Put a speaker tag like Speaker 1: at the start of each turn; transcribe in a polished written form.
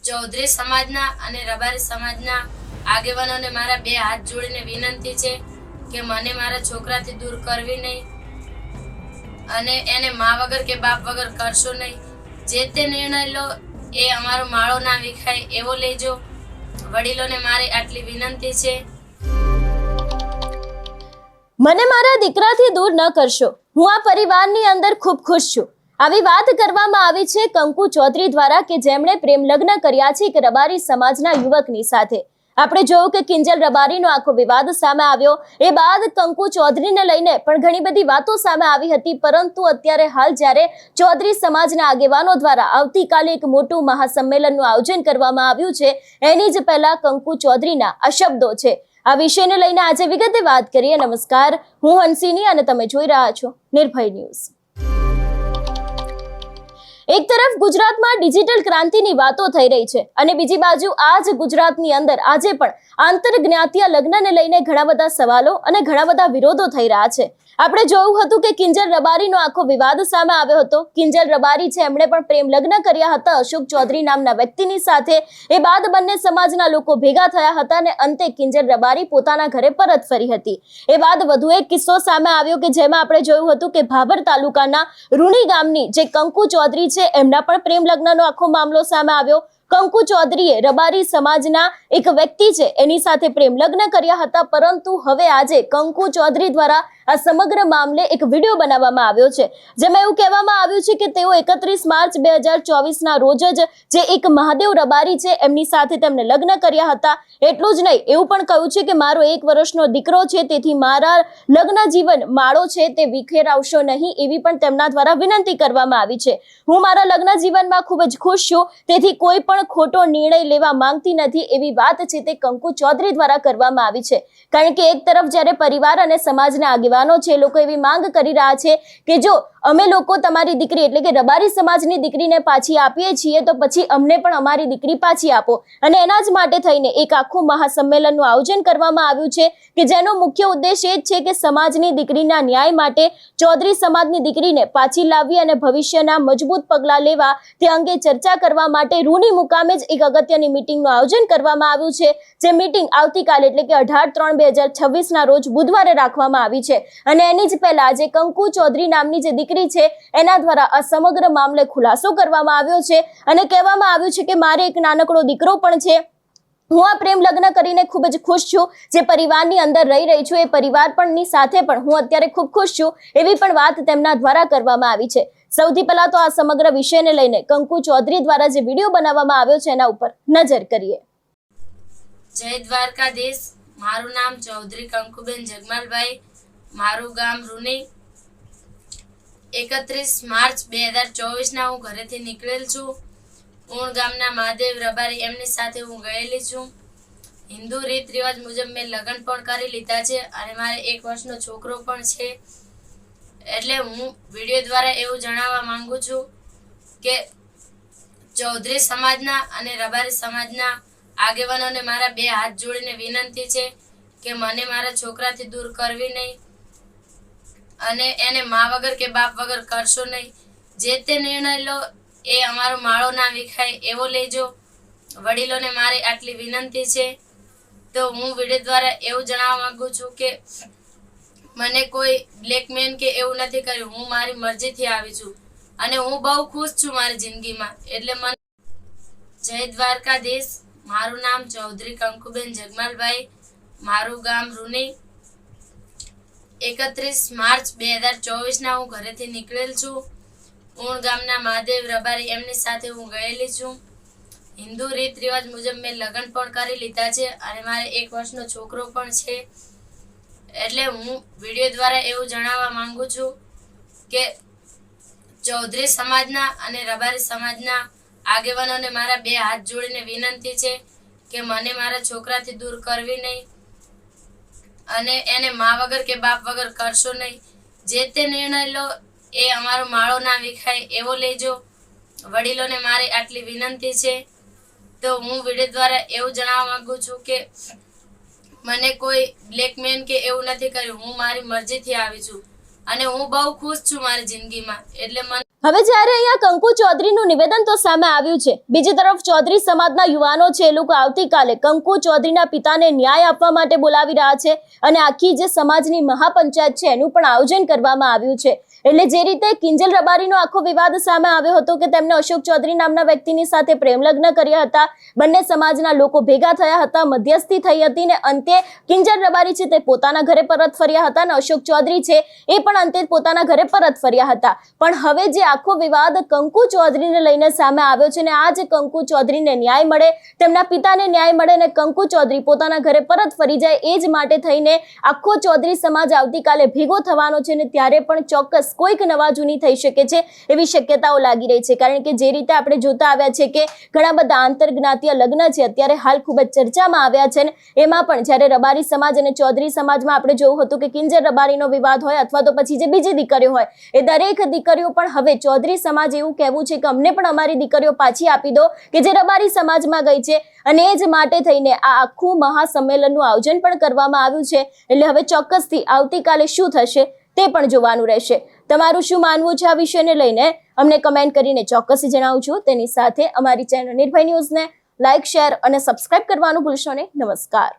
Speaker 1: ચૌધરી સમાજના અને રબારી સમાજના આગેવાનોને મારા બે હાથ જોડીને વિનંતી છે કે મને મારા છોકરાથી દૂર કરવી નહીં અને એને મા વગર કે બાપ વગર કરશો નહીં. જે તે નિર્ણય લો એ અમારો માળો ના વિખાય એવો લેજો. વડીલોને મારી આટલી વિનંતી છે.
Speaker 2: મને મારા દીકરાથી દૂર ન કરશો. હું આ પરિવારની અંદર ખૂબ ખુશ છું. આવી વાત કરવામાં આવી છે કંકુ ચૌધરી દ્વારા કે જેમણે પ્રેમ લગ્ન કર્યા છે એક રબારી સમાજના યુવકની સાથે. આપણે જોયું કે કિંજલ રબારીનો આખો વિવાદ સામે આવ્યો. એ બાદ કંકુ ચૌધરીને લઈને પણ ઘણી બધી વાતો સામે આવી હતી. પરંતુ અત્યારે હાલ જ્યારે ચૌધરી સમાજના આગેવાનો દ્વારા આવતીકાલે એક મોટું મહાસંમેલનનું આયોજન કરવામાં આવ્યું છે, એની જ પહેલા કંકુ ચૌધરીના આ શબ્દો છે. આ વિષયને લઈને આજે વિગતે વાત કરીએ. નમસ્કાર, હું હંસિની અને તમે જોઈ રહ્યા છો નિર્ભય ન્યૂઝ. એક તરફ ગુજરાતમાં ડિજિટલ ક્રાંતિની વાતો થઈ રહી છે અને બીજી બાજુ આ જ ગુજરાતની અંદર આજે પણ આંતરજ્ઞાતીય લગ્નને લઈને ઘણા બધા સવાલો અને ઘણા બધા વિરોધો થઈ રહ્યા છે. આપણે જોયું હતું કે કિંજલ રબારીનો આખો વિવાદ સામે આવ્યો હતો. કિંજલ રબારી છે એમણે પણ પ્રેમ લગ્ન કર્યા હતા અશોક ચૌધરી નામના વ્યક્તિની સાથે. એ બાદ બંને સમાજના લોકો ભેગા થયા હતા અને અંતે કિંજલ રબારી પોતાના ઘરે પરત ફરી હતી. એ બાદ વધુ એક કિસ્સો સામે આવ્યો કે જેમાં આપણે જોયું હતું કે ભાભર તાલુકાના રૂણી ગામની જે કંકુ ચૌધરી છે એમના પણ પ્રેમ લગ્નનો આખો મામલો સામે આવ્યો. કંકુ ચૌધરીએ રબારી સમાજના એક વ્યક્તિ છે એની સાથે પ્રેમ લગ્ન કર્યા હતા. પરંતુ હવે આજે કંકુ ચૌધરી દ્વારા આ સમગ્ર મામલે એક વિડીયો બનાવવામાં આવ્યો છે જેમાં એવું કહેવામાં આવ્યું છે કે તેઓ 31 માર્ચ 2024 રોજ જ જે એક મહાદેવ રબારી છે એમની સાથે તેમને લગ્ન કર્યા હતા. એટલું જ નહીં, એવું પણ કહ્યું છે કે મારો 1 વર્ષનો દીકરો છે તેથી મારા લગ્ન જીવન માળો છે તે વિખેરાવશો નહીં એવી પણ તેમના દ્વારા વિનંતી કરવામાં આવી છે. હું મારા લગ્ન જીવનમાં ખૂબ જ ખુશ છું તેથી કોઈ પણ ખોટો નિર્ણય લેવા માંગતી નથી એવી વાત છે તે કંકુ ચૌધરી દ્વારા કરવામાં આવી છે. કારણ કે એક તરફ જ્યારે પરિવાર અને સમાજના આગેવાનો છે લોકો એવી માંગ કરી રહ્યા છે કે જો અમે લોકો તમારી દીકરી એટલે કે રબારી સમાજની દીકરીને પાછી આપીએ છીએ તો પછી અમને પણ અમારી દીકરી પાછી આપો. અને એના જ માટે થઈને એક આખું મહાસંમેલનનું આયોજન કરવામાં આવ્યું છે કે જેનો મુખ્ય ઉદ્દેશ એ જ છે કે સમાજની દીકરીના ન્યાય માટે ચૌધરી સમાજની દીકરીને પાછી લાવવી અને ભવિષ્યના મજબૂત પગલાં લેવા તે અંગે ચર્ચા કરવા માટે રૂની મુકામે જ એક અગત્યની મીટિંગનું આયોજન કરવામાં આવ્યું છે. જે મીટિંગ આવતીકાલે એટલે કે 18/3/2026 રોજ બુધવારે રાખવામાં આવી છે. અને એની જ પહેલા આજે કંકુ ચૌધરી નામની જે દીકરી છે એના દ્વારા આ સમગ્ર મામલે ખુલાસો કરવામાં આવ્યો છે અને કહેવામાં આવ્યું છે કે મારે એક નાનકડો દીકરો પણ છે. હું આ પ્રેમ લગ્ન કરીને ખૂબ જ ખુશ છું. જે પરિવારની અંદર રહી છું એ પરિવાર પણની સાથે પણ હું અત્યારે ખૂબ ખુશ છું એવી પણ વાત તેમના દ્વારા કરવામાં આવી છે. સૌથી પહેલા તો આ સમગ્ર વિષયને લઈને કંકુ ચૌધરી દ્વારા જે વિડીયો બનાવવામાં આવ્યો છે એના ઉપર નજર કરીએ.
Speaker 1: જય દ્વારકાધીશ. મારું નામ ચૌધરી કંકુબેન જગમાલભાઈ, મારું ગામ રૂની. 31 માર્ચ 2024 હું ઘરેથી નીકળેલ છું. ઊણ ગામના મહાદેવ રબારી એમની સાથે હું ગયેલી છું. હિન્દુ રીત રિવાજ મુજબ મેં લગ્ન પણ કરી લીધા છે અને મારે 1 વર્ષનો છોકરો પણ છે. એટલે હું વિડીયો દ્વારા એવું જણાવવા માંગુ છું કે ચૌધરી સમાજના અને રબારી સમાજના આગેવાનોને મારા બે હાથ જોડીને વિનંતી છે કે મને મારા છોકરાથી દૂર કરવી નહીં અને એને મા વગર કે બાપ વગર કરશો નહીં. જે તે નિર્ણય લો એ અમારો માળો ના વિખાય એવો લેજો. વડીલોને મારી આટલી વિનંતી છે. તો હું વિડીયો દ્વારા એવું જણાવવા માંગુ છું કે મને કોઈ બ્લેકમેન કે એવું નથી કર્યું. હું મારી મરજીથી આવી છું અને હું બહુ ખુશ છું મારી જિંદગીમાં. એટલે મને જય દ્વારકાધીશ. મારું નામ ચૌધરી કંકુબેન જગમાલભાઈ, મારું ગામ રૂની. 31 માર્ચ 2024 હું ઘરેથી નીકળેલ છું. ઊણ ગામના મહાદેવ રબારી એમની સાથે હું ગયેલી છું. હિન્દુ રીત રિવાજ મુજબ મેં લગ્ન પણ કરી લીધા છે અને મારે 1 વર્ષનો છોકરો પણ છે. એટલે હું વિડીયો દ્વારા એવું જણાવવા માંગુ છું કે ચૌધરી સમાજના અને રબારી સમાજના આગેવાનોને મારા બે હાથ જોડીને વિનંતી છે કે મને મારા છોકરાથી દૂર કરવી નહીં અને એને મા વગર કે બાપ વગર કરશો નહીં. જે તે નિર્ણય લો એ અમારો માળો ના વિખાય એવો લેજો. વડીલોને મારી આટલી વિનંતી છે. તો હું વિડીયો દ્વારા એવું જણાવવા માંગુ છું કે મને કોઈ બ્લેકમેન કે એવું નથી કર્યું. હું મારી મરજીથી આવી છું અને હું બહુ ખુશ છું મારી જિંદગીમાં. એટલે મને
Speaker 2: હવે જ્યારે અહીંયા કંકુ ચૌધરીનું નિવેદન તો સામે આવ્યું છે, બીજી તરફ ચૌધરી સમાજના યુવાનો છે એ લોકો આવતીકાલે કંકુ ચૌધરીના પિતાને ન્યાય આપવા માટે બોલાવી રહ્યા છે અને આખી જે સમાજની મહાપંચાયત છે એનું પણ આયોજન કરવામાં આવ્યું છે. એટલે જે રીતે કિંજલ રબારીનો આખો વિવાદ સામે આવ્યો હતો કે તેમને અશોક ચૌધરી નામના વ્યક્તિની સાથે પ્રેમ લગ્ન કર્યા હતા, બંને સમાજના લોકો ભેગા થયા હતા, મધ્યસ્થી થઈ હતી ને અંતે કિંજલ રબારી છે તે પોતાના ઘરે પરત ફર્યા હતા અને અશોક ચૌધરી છે એ પણ અંતે પોતાના ઘરે પરત ફર્યા હતા. પણ હવે જે આખો વિવાદ કંકુ ચૌધરીને લઈને સામે આવ્યો છે ને આ જે કંકુ ચૌધરીને ન્યાય મળે, તેમના પિતાને ન્યાય મળે ને કંકુ ચૌધરી પોતાના ઘરે પરત ફરી જાય એ જ માટે થઈને આખો ચૌધરી સમાજ આવતીકાલે ભેગો થવાનો છે ને ત્યારે પણ ચોક્કસ કોઈક નવા જૂની થઈ શકે છે એવી શક્યતાઓ લાગી રહી છે. કારણ કે જે રીતે આપણે જોતા આવ્યા છે કે ઘણા બધા આંતરજ્ઞાતીય લગ્ન છે અત્યારે હાલ ખૂબ જ ચર્ચામાં આવ્યા છે ને એમાં પણ જ્યારે રબારી સમાજ અને ચૌધરી સમાજમાં આપણે જોયું હતું કે કિંજલ રબારીનો વિવાદ હોય અથવા તો પછી જે બીજી દીકરીઓ હોય એ દરેક દીકરીઓ પણ હવે ચૌધરી સમાજ એવું કહેવું છે કે અમને પણ અમારી દીકરીઓ પાછી આપી દો કે જે રબારી સમાજમાં ગઈ છે અને એ જ માટે થઈને આ આખું મહાસંમેલનનું આયોજન પણ કરવામાં આવ્યું છે. એટલે હવે ચોક્કસથી આવતીકાલે શું થશે તે પણ જોવાનું રહેશે. તમારું શું માનવું છે આ વિષયને લઈને અમને કમેન્ટ કરીને ચોક્કસ જણાવજો. તેની સાથે અમારી ચેનલ નિર્ભય ન્યૂઝને લાઇક, શેર અને સબસ્ક્રાઇબ કરવાનું ભૂલશો નહીં. નમસ્કાર.